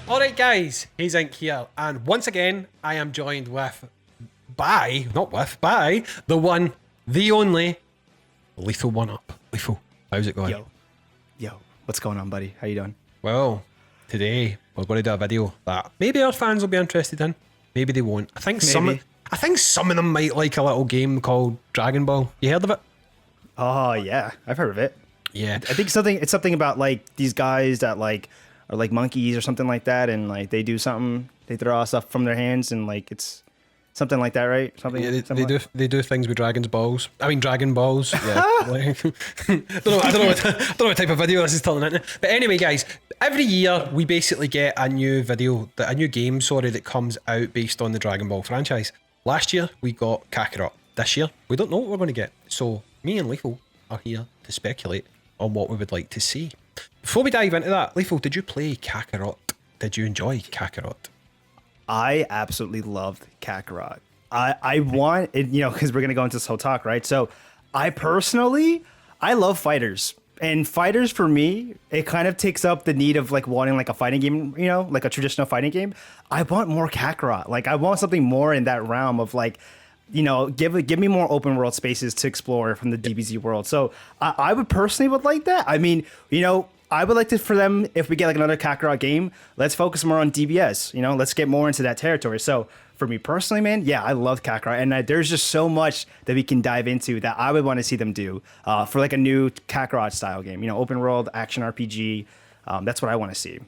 Alright guys, Hayes Inc. here, and once again I am joined by the one, the only, Lethal One Up. Lethal, how's it going? Yo, what's going on, buddy? How you doing? Well, today we're going to do a video that maybe our fans will be interested in, maybe they won't. I think some of them might like a little game called Dragon Ball. You heard of it? Oh yeah, I've heard of it. Yeah. I think it's something about like these guys that like are like monkeys or something like that, and like they do something, they throw out stuff from their hands, and like it's something like that, right? Something. Yeah, something they do things with Dragon Balls. Yeah. Like, I don't know what type of video this is turning into. But anyway, guys, every year we basically get a new game, that comes out based on the Dragon Ball franchise. Last year we got Kakarot. This year we don't know what we're going to get. So me and Lethal are here to speculate on what we would like to see. Before we dive into that, Lethal, did you play Kakarot? Did you enjoy Kakarot? I absolutely loved Kakarot. I want it, because we're gonna go into this whole talk, right? So I love fighters. And fighters, for me, it kind of takes up the need of like wanting like a fighting game, like a traditional fighting game. I want more Kakarot. Like I want something more in that realm of like, give me more open world spaces to explore from the DBZ world. So I would personally like that. I mean, I would like to, for them, if we get like another Kakarot game, let's focus more on DBS. Let's get more into that territory. So for me personally, man, yeah, I love Kakarot, and there's just so much that we can dive into that I would want to see them do for like a new Kakarot style game. Open world action RPG. That's what I want to see.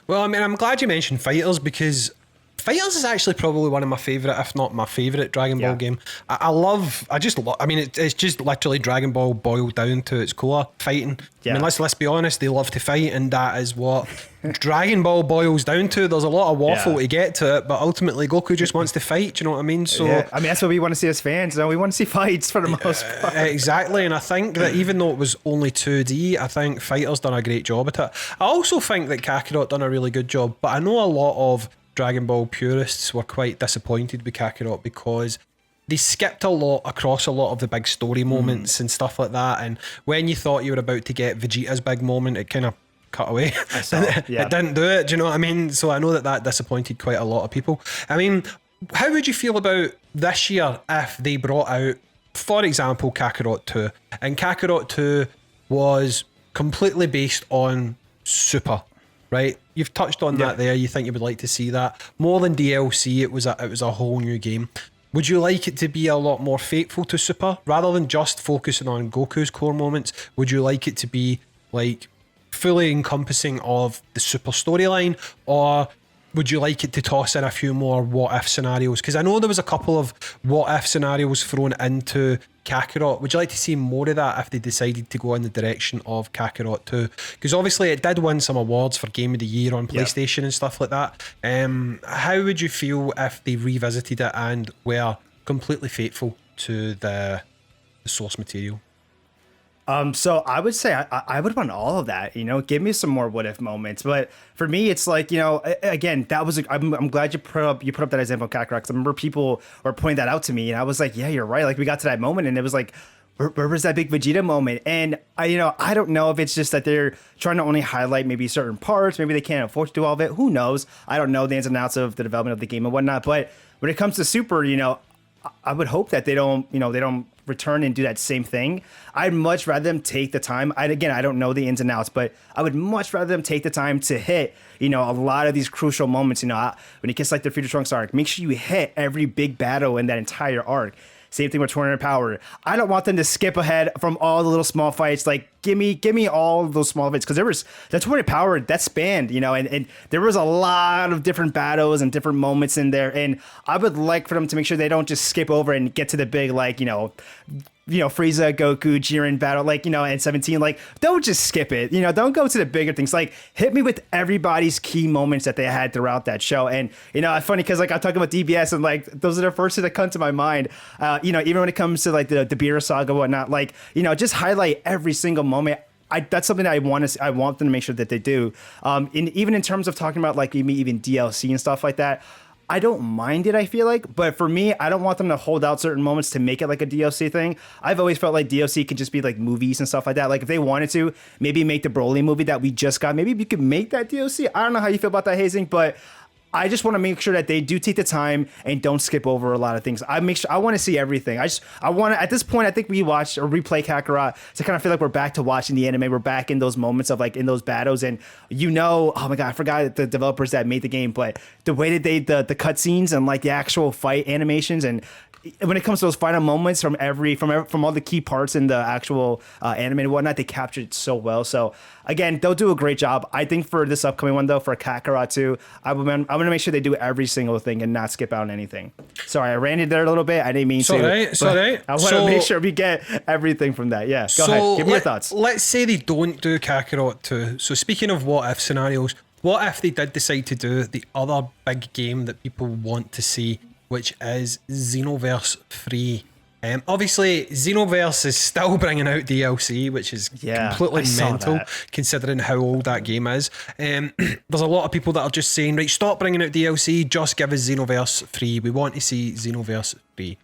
Well, I mean, I'm glad you mentioned FighterZ, because FighterZ is actually probably one of my favourite, if not my favourite Dragon Ball game. It's just literally Dragon Ball boiled down to its core, fighting. Yeah. I mean, let's be honest, they love to fight, and that is what Dragon Ball boils down to. There's a lot of waffle to get to it, but ultimately Goku just wants to fight, do you know what I mean? So that's what we want to see as fans. We want to see fights for the most part. Exactly, and I think that even though it was only 2D, I think FighterZ done a great job at it. I also think that Kakarot done a really good job, but I know a lot of Dragon Ball purists were quite disappointed with Kakarot because they skipped a lot across a lot of the big story moments and stuff like that, and when you thought you were about to get Vegeta's big moment, it kind of cut away. It didn't do it, do you know what I mean? So I know that disappointed quite a lot of people. I mean, how would you feel about this year if they brought out, for example, Kakarot 2, and Kakarot 2 was completely based on Super, right? You've touched on that there. You think you would like to see that more than DLC. It was a whole new game. Would you like it to be a lot more faithful to Super rather than just focusing on Goku's core moments? Would you like it to be like fully encompassing of the Super storyline, or would you like it to toss in a few more what if scenarios? Because I know there was a couple of what if scenarios thrown into Kakarot. Would you like to see more of that if they decided to go in the direction of Kakarot 2? Because obviously it did win some awards for Game of the Year on PlayStation and stuff like that. How would you feel if they revisited it and were completely faithful to the source material? So I would say I would want all of that, give me some more what if moments. But for me, it's like, again, that was, I'm glad you put up that example of Kakarot, because I remember people were pointing that out to me, and I was like, yeah, you're right. Like we got to that moment and it was like, where was that big Vegeta moment? And I don't know if it's just that they're trying to only highlight maybe certain parts. Maybe they can't afford to do all of it. Who knows? I don't know the ins and outs of the development of the game and whatnot. But when it comes to Super, I would hope that they don't return and do that same thing. I'd much rather them take the time. I don't know the ins and outs, but I would much rather them take the time to hit, a lot of these crucial moments. When it gets like the Future Trunks arc, make sure you hit every big battle in that entire arc. Same thing with Tournament Power. I don't want them to skip ahead from all the little small fights. Like, give me all of those small fights, because there was the Tournament Power that spanned, and there was a lot of different battles and different moments in there. And I would like for them to make sure they don't just skip over and get to the big, like, Frieza, Goku, Jiren battle, and 17, don't just skip it, don't go to the bigger things, hit me with everybody's key moments that they had throughout that show. And, it's funny because, I'm talking about DBS and, those are the first two that come to my mind, even when it comes to, the Beerus saga and whatnot, just highlight every single moment. That's something that I want them to make sure that they do. Even in terms of talking about, even DLC and stuff like that, I don't mind it, I feel like, but for me, I don't want them to hold out certain moments to make it like a DLC thing. I've always felt like DLC can just be like movies and stuff like that. Like if they wanted to, maybe make the Broly movie that we just got, maybe you could make that DLC. I don't know how you feel about that, Hazing, but I just want to make sure that they do take the time and don't skip over a lot of things. I want to see everything. I want to, at this point, I think we watched or replay Kakarot to kind of feel like we're back to watching the anime. We're back in those moments of like in those battles. And oh my God, I forgot the developers that made the game, but the way that the cutscenes and like the actual fight animations and when it comes to those final moments from all the key parts in the actual anime and whatnot, they captured it so well. So again, they'll do a great job. I think for this upcoming one though, for Kakarot 2, I'm gonna make sure they do every single thing and not skip out on anything. Sorry, I ranted there a little bit. I didn't mean to. Sorry. I want to make sure we get everything from that. Yeah, go ahead. Give me your thoughts. Let's say they don't do Kakarot 2. So speaking of what if scenarios, what if they did decide to do the other big game that people want to see, which is Xenoverse 3. Obviously, Xenoverse is still bringing out DLC, which is completely mental considering how old that game is. There's a lot of people that are just saying, right, stop bringing out DLC, just give us Xenoverse 3. We want to see Xenoverse 3.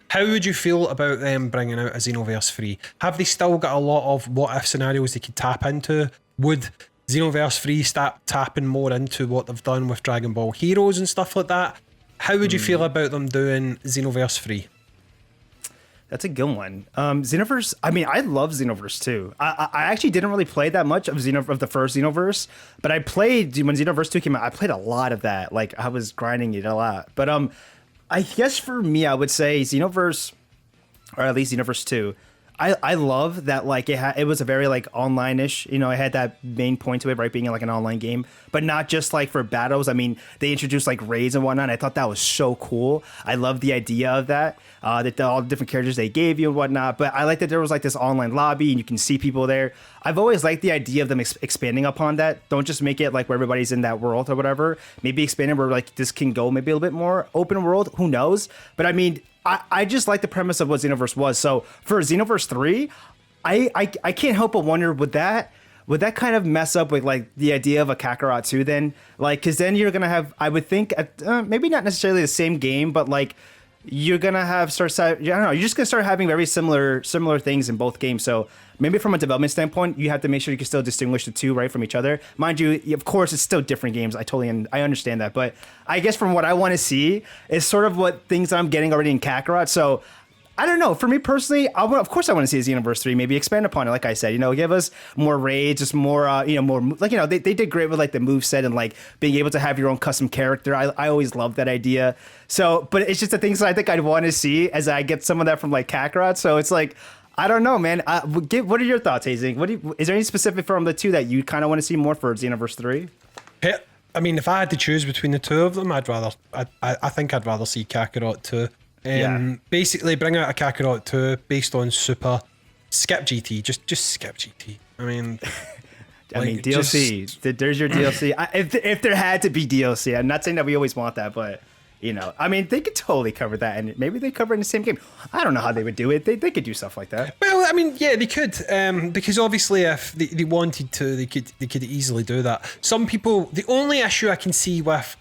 How would you feel about them bringing out a Xenoverse 3? Have they still got a lot of what if scenarios they could tap into? Would Xenoverse 3 start tapping more into what they've done with Dragon Ball Heroes and stuff like that? How would you feel about them doing Xenoverse 3? That's a good one. Xenoverse, I mean, I love Xenoverse too. I actually didn't really play that much of the first Xenoverse, but I played, when Xenoverse 2 came out, I played a lot of that. Like, I was grinding it a lot. But I guess for me, I would say Xenoverse, or at least Xenoverse 2, I love that, like, it was a very, like, online-ish, it had that main point to it, right, being like an online game, but not just, like, for battles. I mean, they introduced, like, raids and whatnot. I thought that was so cool. I love the idea of that, all the different characters they gave you and whatnot, but I like that there was, like, this online lobby, and you can see people there. I've always liked the idea of them expanding upon that. Don't just make it, like, where everybody's in that world or whatever. Maybe expand it where, like, this can go maybe a little bit more open world. Who knows? But, I mean, I just like the premise of what Xenoverse was. So for Xenoverse 3, I can't help but wonder, would that kind of mess up with like the idea of a Kakarot 2 then? Like, because then you're going to have, I would think, maybe not necessarily the same game, but like you're going to have I don't know, you're just going to start having very similar things in both games. So maybe from a development standpoint, you have to make sure you can still distinguish the two, right, from each other. Mind you, of course, it's still different games. I understand that. But I guess from what I want to see is sort of what things that I'm getting already in Kakarot. So I don't know. For me personally, of course I want to see Xenoverse 3, maybe expand upon it. Like I said, give us more raids, just more, more, like, they did great with like the moveset and like being able to have your own custom character. I always loved that idea. So, but it's just the things that I think I'd want to see as I get some of that from like Kakarot. So it's like, I don't know, man. What are your thoughts, Hazing? Is there any specific from the two that you kind of want to see more for Xenoverse 3? I mean, if I had to choose between the two of them, I think I'd rather see Kakarot 2. Basically bring out a Kakarot 2 based on Super. Skip GT, just skip GT. I mean, DLC. There's your DLC. If there had to be DLC, I'm not saying that we always want that, but I mean, they could totally cover that, and maybe they cover it in the same game. I don't know how they would do it. They could do stuff like that. Well, I mean, yeah, they could, because obviously, if they wanted to, they could easily do that. Some people, the only issue I can see with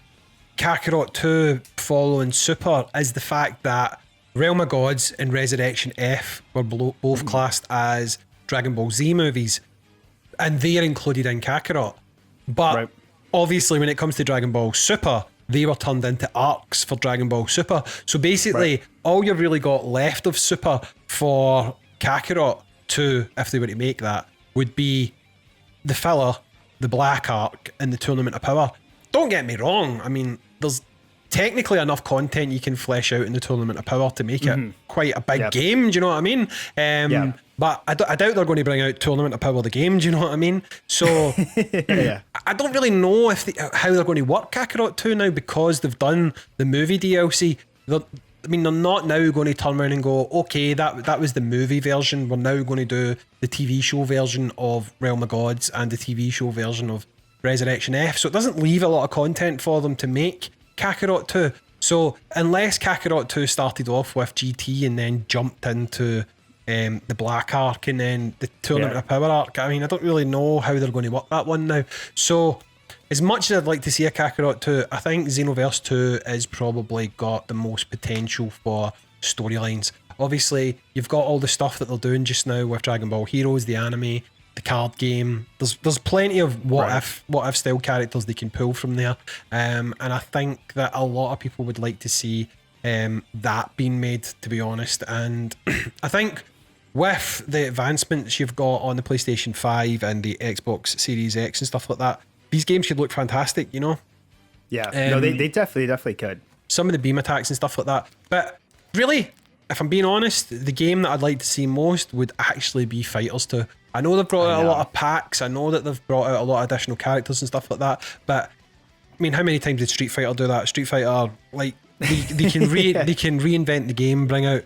Kakarot 2 following Super is the fact that Realm of Gods and Resurrection F were both classed as Dragon Ball Z movies, and they're included in Kakarot. But obviously, when it comes to Dragon Ball Super, they were turned into arcs for Dragon Ball Super. So basically, all you've really got left of Super for Kakarot 2, if they were to make that, would be the filler, the Black Arc, and the Tournament of Power. Don't get me wrong, I mean, there's technically enough content you can flesh out in the Tournament of Power to make it quite a big game, do you know what I mean? But I doubt they're going to bring out Tournament of Power the game, do you know what I mean? So I don't really know how they're going to work Kakarot 2 now, because they've done the movie DLC. They're not now going to turn around and go, okay, that was the movie version, we're now going to do the TV show version of Realm of Gods and the TV show version of Resurrection F. So it doesn't leave a lot of content for them to make Kakarot 2. So unless Kakarot 2 started off with GT and then jumped into the Black Arc and then the Tournament of Power arc, I mean, I don't really know how they're going to work that one now. So as much as I'd like to see a Kakarot 2, I think Xenoverse 2 has probably got the most potential for storylines. Obviously, you've got all the stuff that they're doing just now with Dragon Ball Heroes, the anime, the card game. There's plenty of what if style characters they can pull from there, and I think that a lot of people would like to see that being made, to be honest. And I think with the advancements you've got on the PlayStation 5 and the Xbox Series X and stuff like that, these games could look fantastic, you know? Yeah, no, they definitely could. Some of the beam attacks and stuff like that. But really, if I'm being honest, the game that I'd like to see most would actually be FighterZ 2. I know they've brought out a lot of packs, I know that they've brought out a lot of additional characters and stuff like that, but I mean, how many times did Street Fighter do that? Street Fighter, like, they can they can reinvent the game, bring out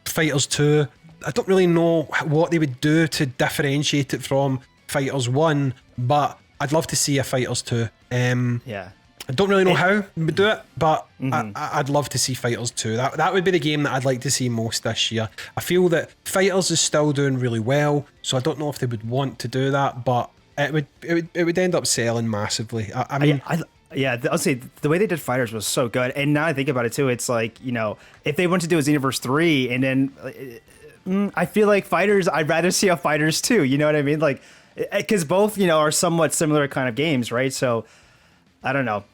FighterZ 2. I don't really know what they would do to differentiate it from FighterZ 1, but I'd love to see a FighterZ 2. Yeah. I don't really know how we would do it, but I'd love to see FighterZ 2. That would be the game that I'd like to see most this year. I feel that FighterZ is still doing really well, so I don't know if they would want to do that, but it would end up selling massively. I mean, I'll say the way they did FighterZ was so good, and now I think about it too, it's like, you know, if they want to do a Xenoverse 3, and then I feel like FighterZ, I'd rather see a FighterZ 2. You know what I mean? Like, because both, you know, are somewhat similar kind of games, right? So I don't know.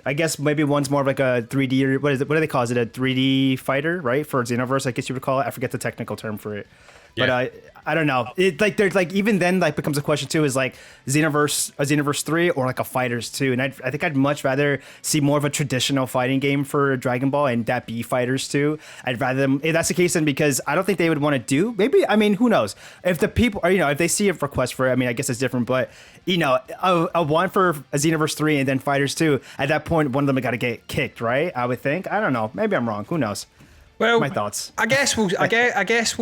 I guess maybe one's more of like a 3D, or what is it? What do they call it? A 3D fighter, right? For Xenoverse, I guess you would call it. I forget the technical term for it. Yeah. But I don't know. It like there's like even then like becomes a question too, is like a Xenoverse 3 or like a FighterZ 2. And I think I'd much rather see more of a traditional fighting game for Dragon Ball and that be FighterZ 2. I'd rather them, if that's the case, then, because I don't think they would want to do, maybe, I mean, who knows, if the people are, you know, if they see a request for it, I mean, I guess it's different, but you know, a one for a Xenoverse 3 and then FighterZ 2, at that point one of them got to get kicked, right? I would think. I don't know, maybe I'm wrong, who knows. Well, my thoughts. I guess we'll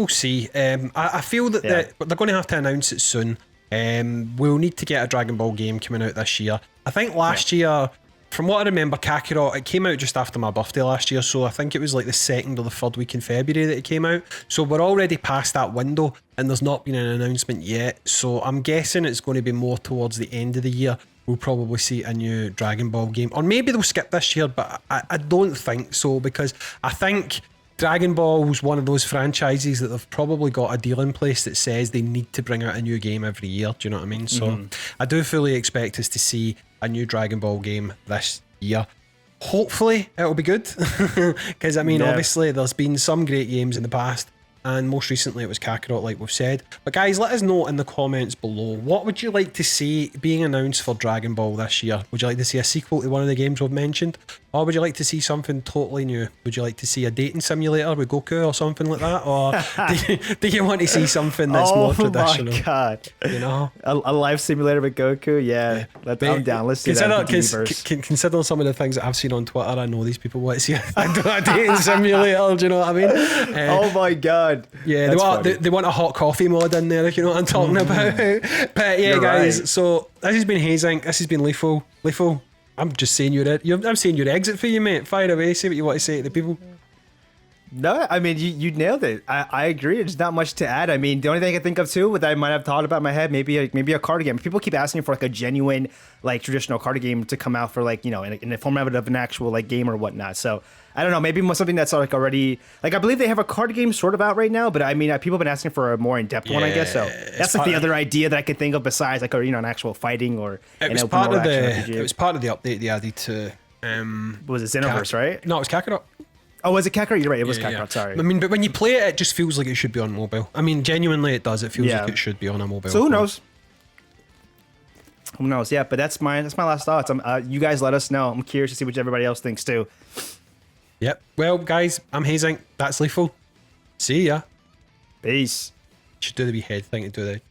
see. I feel that they're going to have to announce it soon. We'll need to get a Dragon Ball game coming out this year. I think last year, from what I remember, Kakarot, it came out just after my birthday last year, so I think it was like the 2nd or the 3rd week in February that it came out. So we're already past that window, and there's not been an announcement yet. So I'm guessing it's going to be more towards the end of the year. We'll probably see a new Dragon Ball game, or maybe they'll skip this year, but I don't think so, because I think Dragon Ball's one of those franchises that they've probably got a deal in place that says they need to bring out a new game every year. Do you know what I mean? So I do fully expect us to see a new Dragon Ball game this year. Hopefully it'll be good, because I mean, obviously there's been some great games in the past, and most recently it was Kakarot, like we've said. But guys, let us know in the comments below, what would you like to see being announced for Dragon Ball this year? Would you like to see a sequel to one of the games we've mentioned? Or would you like to see something totally new? Would you like to see a dating simulator with Goku or something like that? Or do you want to see something that's more traditional? Oh my god. You know? A life simulator with Goku? Yeah. I'm down. Let's do that. Consider some of the things that I've seen on Twitter. I know these people want to see a dating simulator, do you know what I mean? Oh my god. Yeah, they want a hot coffee mod in there, if you know what I'm talking about. But yeah, you're guys, right. So this has been Hazing, this has been Lethal. Lethal, I'm just saying I'm saying your exit for you, mate. Fire away, say what you want to say to the people. No, I mean, you nailed it. I agree. There's not much to add. I mean, the only thing I can think of too, that I might have thought about in my head, maybe a card game. People keep asking for like a genuine, like traditional card game to come out for, like, you know, in the format of an actual like game or whatnot. So I don't know, maybe something that's like already, like, I believe they have a card game sort of out right now, but I mean, people have been asking for a more in-depth one, I guess. So that's like the other idea that I could think of besides like, you know, an actual fighting or it was part of the update they added to was it Xenoverse, right? No, it was Kakarot. Oh, was it Kakarot? You're right, it was Kakarot, sorry. I mean, but when you play it, it just feels like it should be on mobile. I mean, genuinely it does. It feels like it should be on a mobile. So who knows? Who knows? Yeah, but that's my last thoughts. You guys let us know. I'm curious to see what everybody else thinks too. Yep. Well, guys, I'm Hazing. That's Lethal. See ya. Peace. Should do the wee head thing to do the